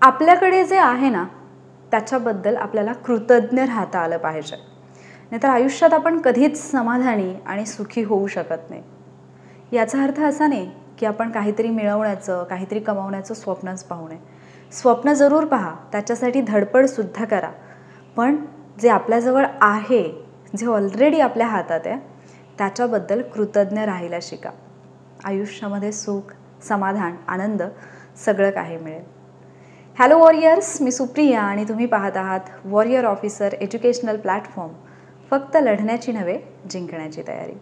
आपल्याकडे जे आहे ना त्याच्याबद्दल आपल्याला कृतज्ञ राहता आलं पाहिजे, नाहीतर आयुष्यात आपण कधीच समाधानी आणि सुखी होऊ शकत नाही. याचा अर्थ असा नाही की आपण काहीतरी मिळवण्याचं, काहीतरी कमावण्याचं स्वप्नच पाहू नये. स्वप्न जरूर पहा, त्याच्यासाठी धडपडसुद्धा करा, पण जे आपल्याजवळ आहे, जे ऑलरेडी आपल्या हातात आहे, त्याच्याबद्दल कृतज्ञ राहायला शिका. आयुष्यामध्ये सुख, समाधान, आनंद सगळं काही मिळेल. हॅलो वॉरियर्स, मी सुप्रिया आणि तुम्ही पाहत आहात वॉरियर ऑफिसर एज्युकेशनल प्लॅटफॉर्म. फक्त लढण्याची नव्हे, जिंकण्याची तयारी.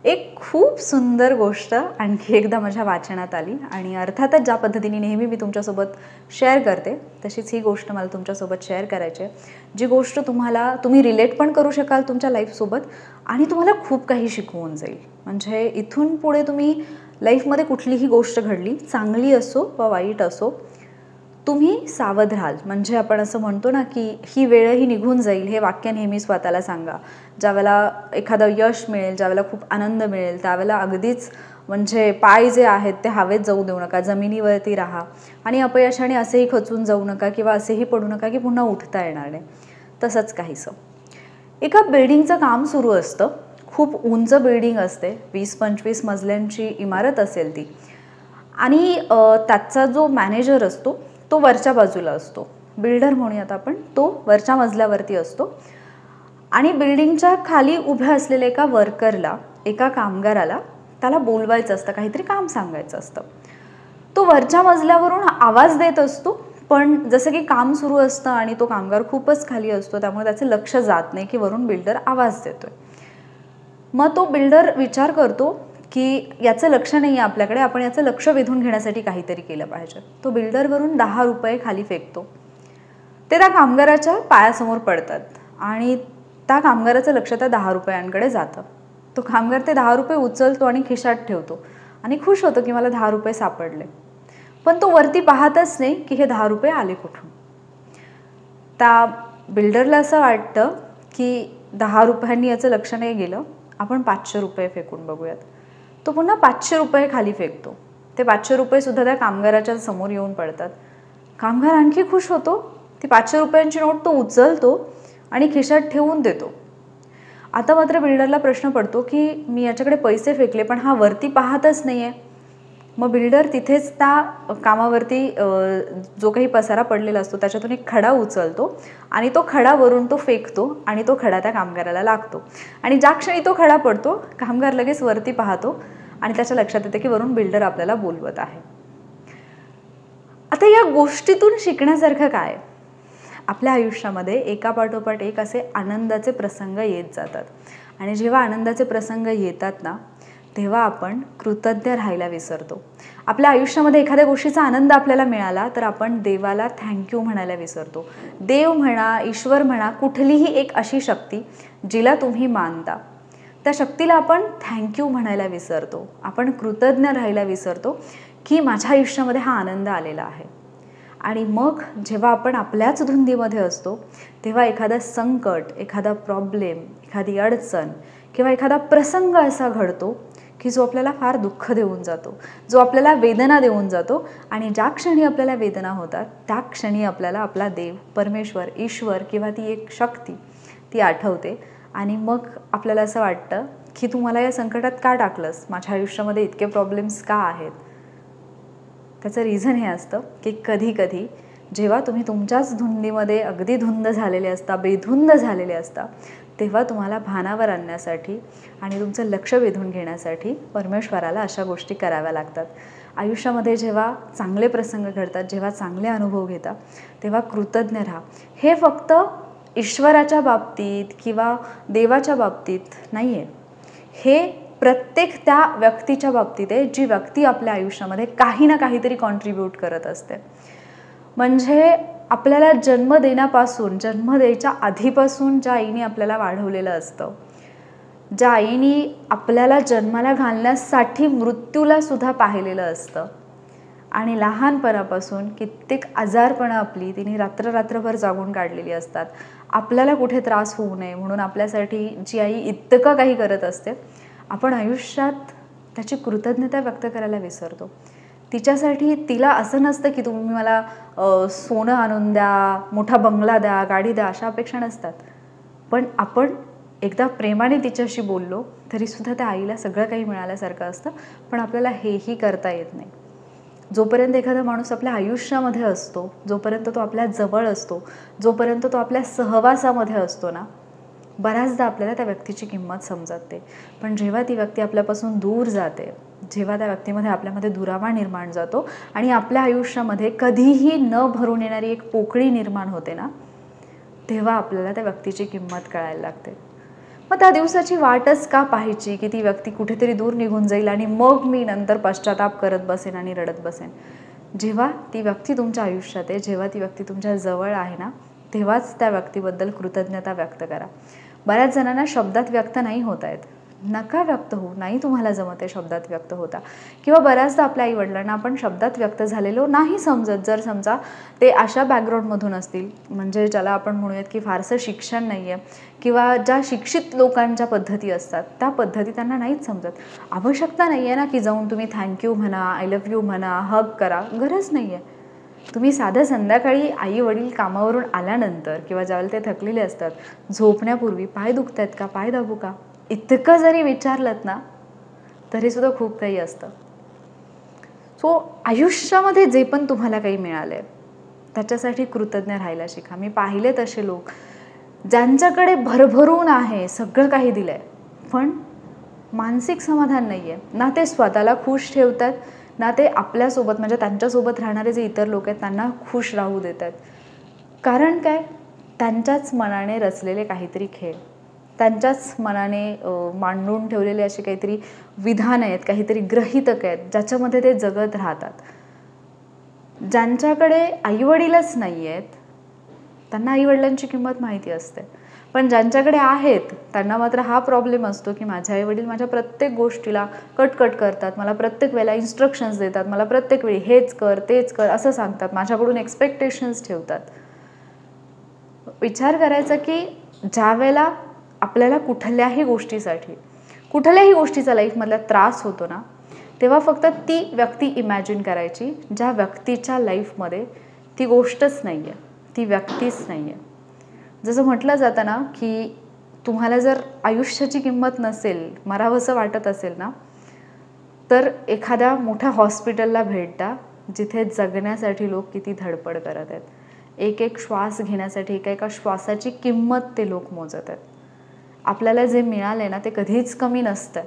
एक खूप सुंदर गोष्ट आणखी एकदा माझ्या वाचनात आली आणि अर्थातच ज्या पद्धतीने नेहमी मी तुमच्यासोबत शेअर करते तशीच ही गोष्ट मला तुमच्यासोबत शेअर करायची आहे. जी गोष्ट तुम्ही रिलेट पण करू शकाल तुमच्या लाईफसोबत आणि तुम्हाला खूप काही शिकवून जाईल. म्हणजे इथून पुढे तुम्ही लाईफमध्ये कुठलीही गोष्ट घडली, चांगली असो वा वाईट असो, तुम्ही सावध राहाल. म्हणजे आपण असं म्हणतो ना की ही वेळही निघून जाईल, हे वाक्य नेहमी स्वतःला सांगा. ज्यावेळेला एखादं यश मिळेल, ज्यावेळेला खूप आनंद मिळेल, त्यावेळेला अगदीच म्हणजे पाय जे आहेत ते हवेत जाऊ देऊ नका, जमिनीवरती राहा आणि अपयशाने असेही खचून जाऊ नका किंवा असेही पडू नका की पुन्हा उठता येणार नाही. तसंच काहीसं एका बिल्डिंगचं काम सुरू असतं. खूप उंच बिल्डिंग असते, 20-25 मजल्यांची इमारत असेल ती. आणि त्याचा जो मॅनेजर असतो तो वरच्या बाजूला असतो. बिल्डर म्हणूयात आपण, तो वरच्या मजल्यावरती असतो आणि बिल्डिंगच्या खाली उभ्या असलेल्या एका वर्करला, एका कामगाराला त्याला बोलवायचं असतं, काहीतरी काम सांगायचं असतं. तो वरच्या मजल्यावरून आवाज देत असतो, पण जसं की काम सुरू असतं आणि तो कामगार खूपच खाली असतो, त्यामुळे त्याचं लक्ष जात नाही की वरून बिल्डर आवाज देतोय. मग तो बिल्डर विचार करतो की याचं लक्ष नाही आहे आपल्याकडे, आपण याचं लक्ष वेधून घेण्यासाठी काहीतरी केलं पाहिजे. तो बिल्डरवरून 10 रुपये खाली फेकतो. ते त्या कामगाराच्या पायासमोर पडतात आणि त्या कामगाराचं लक्ष त्या 10 रुपयांकडे जातं. तो कामगार ते 10 रुपये उचलतो आणि खिशात ठेवतो आणि खुश होतो की मला 10 रुपये सापडले. पण तो वरती पाहतच नाही की हे 10 रुपये आले कुठून. त्या बिल्डरला असं वाटतं की 10 रुपयांनी याचं लक्ष नाही गेलं, आपण 500 रुपये फेकून बघूयात. तो पुन्हा 500 रुपये खाली फेकतो. ते 500 रुपये सुद्धा त्या कामगाराच्या समोर येऊन पडतात. कामगार आणखी खुश होतो. ती 500 रुपयांची नोट तो उचलतो आणि खिशात ठेवून देतो. आता मात्र बिल्डरला प्रश्न पडतो की मी याच्याकडे पैसे फेकले, पण हा वरती पाहतच नाही आहे. मग बिल्डर तिथेच त्या कामावरती जो काही पसारा पडलेला असतो त्याच्यातून एक खडा उचलतो आणि तो खडा वरून तो फेकतो आणि तो खडा त्या कामगाराला लागतो. आणि ज्या क्षणी तो खडा पडतो, कामगार लगेच वरती पाहतो आणि त्याच्या लक्षात येते की वरून बिल्डर आपल्याला बोलवत आहे. आता या गोष्टीतून शिकण्यासारखं काय? आपल्या आयुष्यामध्ये एकापाठोपाठ एक असे आनंदाचे प्रसंग येत जातात आणि जेव्हा आनंदाचे प्रसंग येतात ना, तेव्हा आपण कृतज्ञ राहायला विसरतो. आपल्या आयुष्यामध्ये एखाद्या गोष्टीचा आनंद आपल्याला मिळाला तर आपण देवाला थँक्यू म्हणायला विसरतो. देव म्हणा, ईश्वर म्हणा, कुठलीही एक अशी शक्ती जिला तुम्ही मानता, त्या शक्तीला आपण थँक्यू म्हणायला विसरतो. आपण कृतज्ञ राहायला विसरतो की माझ्या आयुष्यामध्ये हा आनंद आलेला आहे. आणि मग जेव्हा आपण आपल्याच धुंदीमध्ये असतो तेव्हा एखादा संकट, एखादा प्रॉब्लेम, एखादी अडचण किंवा एखादा प्रसंग असा घडतो की जो आपल्याला फार दुःख देऊन जातो, जो आपल्याला वेदना देऊन जातो. आणि ज्या क्षणी आपल्याला वेदना होतात त्या क्षणी आपल्याला आपला देव, परमेश्वर, ईश्वर किंवा ती एक शक्ती ती आठवते आणि मग आपल्याला असं वाटतं की तू मला या संकटात का टाकलंस, माझ्या आयुष्यामध्ये इतके प्रॉब्लेम्स का आहेत. त्याचं रिझन हे असतं की कधी कधी जेव्हा तुम्ही तुमच्याच धुंदीमध्ये अगदी धुंद झालेले असता, बेधुंद झालेले असता, तेव्हा तुम्हाला भानावर आणण्यासाठी आणि तुमचं लक्ष वेधून घेण्यासाठी परमेश्वराला अशा गोष्टी कराव्या लागतात. आयुष्यामध्ये जेव्हा चांगले प्रसंग घडतात, जेव्हा चांगले अनुभव घेता, तेव्हा कृतज्ञ राहा. हे फक्त ईश्वराच्या बाबतीत किंवा देवाच्या बाबतीत नाही आहे, हे प्रत्येक त्या व्यक्तीच्या बाबतीत आहे जी व्यक्ती आपल्या आयुष्यामध्ये काही ना काहीतरी कॉन्ट्रीब्यूट करत असते. म्हणजे आपल्याला जन्म देण्यापासून, जन्म द्यायच्या आधीपासून ज्या आईने आपल्याला वाढवलेलं असतं, ज्या आईने आपल्याला जन्माला घालण्यासाठी मृत्यूला सुद्धा पाहिलेलं असतं आणि लहानपणापासून कित्येक आजारपणं आपली तिने रात्रभर जागून काढलेली असतात, आपल्याला कुठे त्रास होऊ नये म्हणून आपल्यासाठी जी आई इतकं काही करत असते, आपण आयुष्यात त्याची कृतज्ञता व्यक्त करायला विसरतो. तिच्यासाठी तिला असं नसतं की तुम्ही मला सोनं आणून द्या, मोठा बंगला द्या, गाडी द्या, अशा अपेक्षा नसतात. पण आपण एकदा प्रेमाने तिच्याशी बोललो तरीसुद्धा त्या आईला सगळं काही मिळाल्यासारखं असतं, पण आपल्याला हेही करता येत नाही. जोपर्यंत एखादा माणूस आपल्या आयुष्यामध्ये असतो, जोपर्यंत तो आपल्या जवळ असतो, जोपर्यंत तो आपल्या सहवासामध्ये असतो ना, बऱ्याचदा आपल्याला त्या व्यक्तीची किंमत समजते. पण जेव्हा ती व्यक्ती आपल्यापासून दूर जाते, जेव्हा त्या व्यक्तीमध्ये आपल्यामध्ये दुरावा निर्माण जातो आणि आपल्या आयुष्यामध्ये कधीही न भरून येणारी एक पोकळी निर्माण होते ना, तेव्हा आपल्याला त्या व्यक्तीची किंमत कळायला लागते. मग त्या दिवसाची वाटच का पाहायची की ती व्यक्ती कुठेतरी दूर निघून जाईल आणि मग मी नंतर पश्चाताप करत बसेन आणि रडत बसेन. जेव्हा ती व्यक्ती तुमच्या आयुष्यात आहे, जेव्हा ती व्यक्ती तुमच्या जवळ आहे ना, तेव्हाच त्या व्यक्तीबद्दल कृतज्ञता व्यक्त करा. बऱ्याच जणांना शब्दात व्यक्त नाही होता येत. नका व्यक्त होऊ, नाही तुम्हाला जमत आहे शब्दात व्यक्त होता. किंवा बऱ्याचदा आपल्या आईवडिलांना आपण शब्दात व्यक्त झालेलो नाही समजत. जर समजा ते अशा बॅकग्राऊंडमधून असतील, म्हणजे ज्याला आपण म्हणूयात की फारसं शिक्षण नाही आहे किंवा ज्या शिक्षित लोकांच्या पद्धती असतात त्या पद्धती त्यांना नाहीच समजत. आवश्यकता नाही आहे ना की जाऊन तुम्ही थँक्यू म्हणा, आय लव्ह यू म्हणा, हग करा, गरज नाही आहे. तुम्ही साधं संध्याकाळी आई वडील कामावरून आल्यानंतर किंवा ज्यावेळेला ते थकलेले असतात, झोपण्यापूर्वी पाय दुखत आहेत का, पाय दाबू का, इतकं जरी विचारलंत ना तरीसुद्धा खूप काही असतं. सो आयुष्यामध्ये जे पण तुम्हाला काही मिळालं आहे त्याच्यासाठी कृतज्ञ राहायला शिका. मी पाहिले तसे लोक ज्यांच्याकडे भरभरून आहे, सगळं काही दिलं आहे, पण मानसिक समाधान नाही आहे. ना ते स्वतःला खुश ठेवतात, ना ते आपल्यासोबत म्हणजे त्यांच्यासोबत राहणारे जे इतर लोक आहेत त्यांना खुश राहू देतात. कारण काय? त्यांच्याच मनाने रचलेले काहीतरी खेळ, त्यांच्याच मनाने मांडून ठेवलेले असे काहीतरी विधान आहेत, काहीतरी गृहीतक आहेत, ज्याच्यामध्ये ते जगत राहतात. ज्यांच्याकडे आईवडीलच नाही आहेत त्यांना आईवडिलांची किंमत माहिती असते, पण ज्यांच्याकडे आहेत त्यांना मात्र हा प्रॉब्लेम असतो की माझे आईवडील माझ्या प्रत्येक गोष्टीला कटकट करतात, मला प्रत्येक वेळेला इन्स्ट्रक्शन्स देतात, मला प्रत्येक वेळी हेच कर तेच कर असं सांगतात, माझ्याकडून एक्सपेक्टेशन्स ठेवतात. विचार करायचा की ज्या वेळेला आपल्याला कुठल्याही गोष्टीचा लाईफमधला त्रास होतो ना, तेव्हा फक्त ती व्यक्ती इमॅजिन करायची ज्या व्यक्तीच्या लाईफमध्ये ती गोष्टच नाही आहे, ती व्यक्तीच नाही आहे. जसं म्हटलं जातं ना की तुम्हाला जर आयुष्याची किंमत नसेल, मरावंसं वाटत असेल ना, तर एखाद्या मोठ्या हॉस्पिटलला भेट जिथे जगण्यासाठी लोक किती धडपड करत आहेत. एक एक श्वास घेण्यासाठी एका एका श्वासाची किंमत ते लोक मोजत आहेत. आपल्याला जे मिळाले ना ते कधीच कमी नसतं.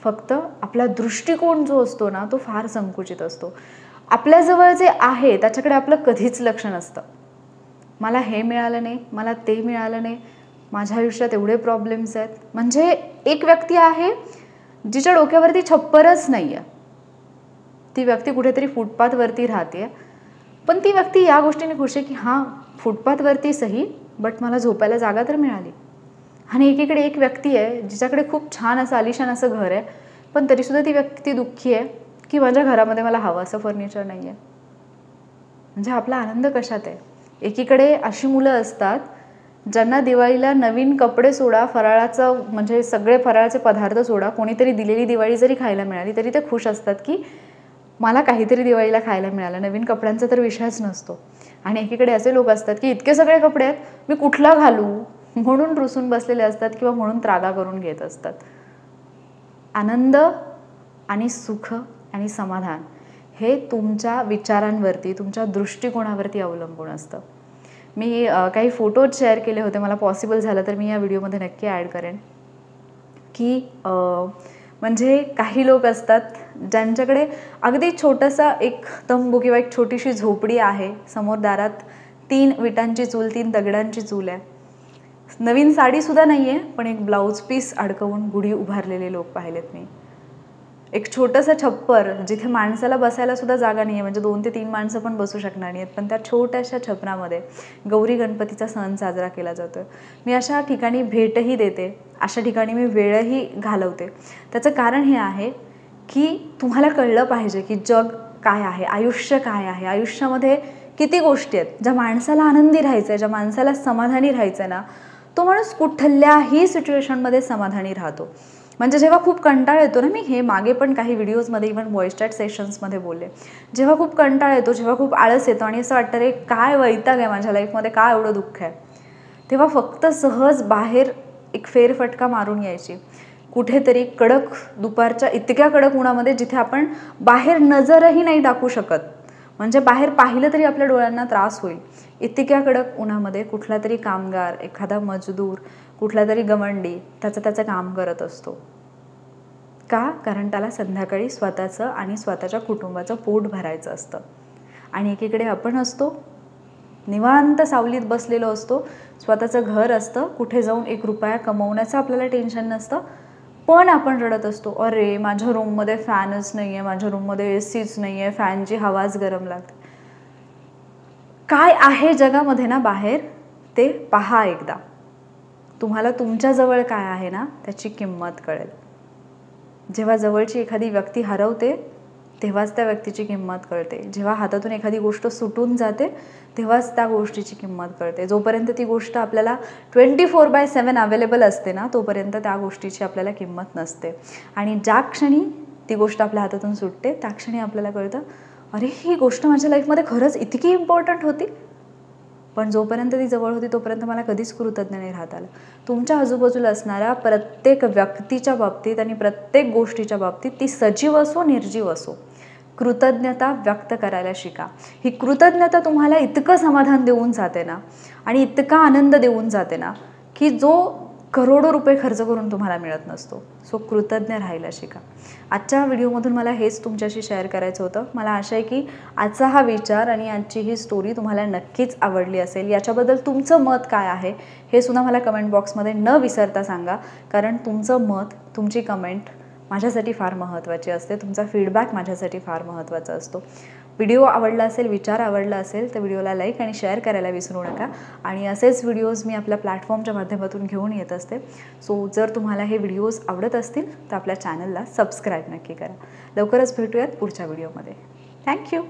फक्त आपला दृष्टिकोन जो असतो ना तो फार संकुचित असतो. आपल्याजवळ जे आहे त्याच्याकडे आपलं कधीच लक्ष नसतं. मला हे मिळालं नाही, मला ते मिळालं नाही, माझ्या आयुष्यात एवढे प्रॉब्लेम्स आहेत. म्हणजे एक व्यक्ती आहे जिच्या डोक्यावरती छप्परच नाही आहे. ती व्यक्ती कुठेतरी फुटपाथवरती राहते, पण ती व्यक्ती या गोष्टीने खुश आहे की हां फुटपाथवरती सही, बट मला झोपायला जागा तर मिळाली. आणि एकीकडे एक व्यक्ती आहे जिच्याकडे खूप छान असं आलिशान असं घर आहे, पण तरीसुद्धा ती व्यक्ती दुःखी आहे की माझ्या घरामध्ये मला हवं असं फर्निचर नाही आहे. म्हणजे आपला आनंद कशात आहे? एकीकडे अशी मुलं असतात ज्यांना दिवाळीला नवीन कपडे सोडा, फराळाचं म्हणजे सगळे फराळाचे पदार्थ सोडा, कोणीतरी दिलेली दिवाळी जरी खायला मिळाली तरी ते खुश असतात की मला काहीतरी दिवाळीला खायला मिळालं, नवीन कपड्यांचा तर विषयच नसतो. आणि एकीकडे असे लोक असतात की इतके सगळे कपडे आहेत, मी कुठला घालू म्हणून रुसून बसलेले असतात किंवा म्हणून त्रागा करून घेत असतात. आनंद आणि सुख आणि समाधान हे तुमच्या विचारांवरती, तुमच्या दृष्टिकोनावरती अवलंबून असतं. मी काही फोटोज शेअर केले होते, मला पॉसिबल झालं तर मी या व्हिडिओमध्ये नक्की ॲड करेन की म्हणजे काही लोक असतात ज्यांच्याकडे अगदी छोटासा एक तंबू किंवा एक छोटीशी झोपडी आहे, समोर दारात 3 विटांची चूल, 3 दगडांची चूल आहे, नवीन साडीसुद्धा नाही आहे, पण एक ब्लाऊज पीस अडकवून गुढी उभारलेले लोक पाहिलेत मी. एक छोटंसं छप्पर जिथे माणसाला बसायला सुद्धा जागा नाही आहे, म्हणजे 2 ते 3 माणसं पण बसू शकणार नाही आहेत, पण त्या छोट्याशा छपरामध्ये गौरी गणपतीचा सण साजरा केला जातो. मी अशा ठिकाणी भेटही देते, अशा ठिकाणी मी वेळही घालवते. त्याचं कारण हे आहे की तुम्हाला कळलं पाहिजे की जग काय आहे, आयुष्य काय आहे, आयुष्यामध्ये किती गोष्टी आहेत. ज्या माणसाला आनंदी राहायचं आहे, ज्या माणसाला समाधानी राहायचं आहे ना, तो माणूस कुठल्याही सिच्युएशनमध्ये समाधानी राहतो. म्हणजे जेव्हा खूप कंटाळा येतो ना, मी हे मागे पण काही व्हिडिओजमध्ये इव्हन व्हॉइस चॅट सेशन्समध्ये बोलले, जेव्हा खूप कंटाळा येतो, जेव्हा खूप आळस येतो आणि असं वाटतं रे काय वैताग आहे माझ्या लाईफमध्ये, काय एवढं दुःख आहे, तेव्हा फक्त सहज बाहेर एक फेरफटका मारून यायची, कुठेतरी कडक दुपारच्या इतक्या कडक उन्हामध्ये जिथे आपण बाहेर नजरही नाही टाकू शकत, म्हणजे बाहेर पाहिलं तरी आपल्या डोळ्यांना त्रास होईल, इतक्या कडक उन्हामध्ये कुठला तरी कामगार, एखादा मजदूर, कुठला तरी गवंडी त्याचं काम करत असतो. का? कारण त्याला संध्याकाळी स्वतःचं आणि स्वतःच्या कुटुंबाचं पोट भरायचं असतं. आणि एकीकडे आपण असतो, निवांत सावलीत बसलेलो असतो, स्वतःचं घर असतं, कुठे जाऊन 1 रुपया कमवण्याचं आपल्याला टेन्शन नसतं, पण आपण रडत असतो, अरे माझ्या रूममध्ये फॅनच नाही आहे, माझ्या रूममध्ये एसीच नाही आहे, फॅनची हवाच गरम लागते. काय आहे जगामध्ये ना बाहेर ते पहा एकदा. तुम्हाला तुमच्याजवळ काय आहे ना त्याची किंमत कळेल. जेव्हा जवळची एखादी व्यक्ती हरवते तेव्हाच त्या व्यक्तीची किंमत कळते. जेव्हा हातातून एखादी गोष्ट सुटून जाते तेव्हाच त्या गोष्टीची किंमत कळते. जोपर्यंत ती गोष्ट आपल्याला 24/7 अवेलेबल असते ना, तोपर्यंत त्या गोष्टीची आपल्याला किंमत नसते. आणि ज्या क्षणी ती गोष्ट आपल्या हातातून सुटते त्या क्षणी आपल्याला कळतं, अरे ही गोष्ट माझ्या लाईफमध्ये खरंच इतकी इम्पॉर्टंट होती. पण जोपर्यंत ती जवळ होती तोपर्यंत मला कधीच कृतज्ञ नाही राहता आलं. तुमच्या आजूबाजूला असणाऱ्या प्रत्येक व्यक्तीच्या बाबतीत आणि प्रत्येक गोष्टीच्या बाबतीत, ती सजीव असो निर्जीव असो, कृतज्ञता व्यक्त करायला शिका. ही कृतज्ञता तुम्हाला इतकं समाधान देऊन जाते ना आणि इतका आनंद देऊन जाते ना की जो करोडो रुपये खर्च करून तुम्हाला मिळत नसतो. सो कृतज्ञ राहायला शिका. आजच्या व्हिडिओमधून मला हेच तुमच्याशी शेअर करायचं होतं. मला आशा आहे की आजचा हा विचार आणि आजची ही स्टोरी तुम्हाला नक्कीच आवडली असेल. याच्याबद्दल तुमचं मत काय आहे हे सुद्धा मला कमेंट बॉक्समध्ये न विसरता सांगा, कारण तुमचं मत, तुमची कमेंट माझ्यासाठी फार महत्त्वाची असते. तुमचा फीडबॅक माझ्यासाठी फार महत्त्वाचा असतो. व्हिडिओ आवडला असेल, विचार आवडला असेल तर व्हिडिओला लाईक आणि शेअर करायला विसरू नका. आणि असेच व्हिडिओज मी आपल्या प्लॅटफॉर्मच्या माध्यमातून घेऊन येत असते. सो जर तुम्हाला हे व्हिडिओज आवडत असतील तर आपल्या चॅनलला सबस्क्राईब नक्की करा. लवकरच भेटूयात पुढच्या व्हिडिओमध्ये. थँक्यू.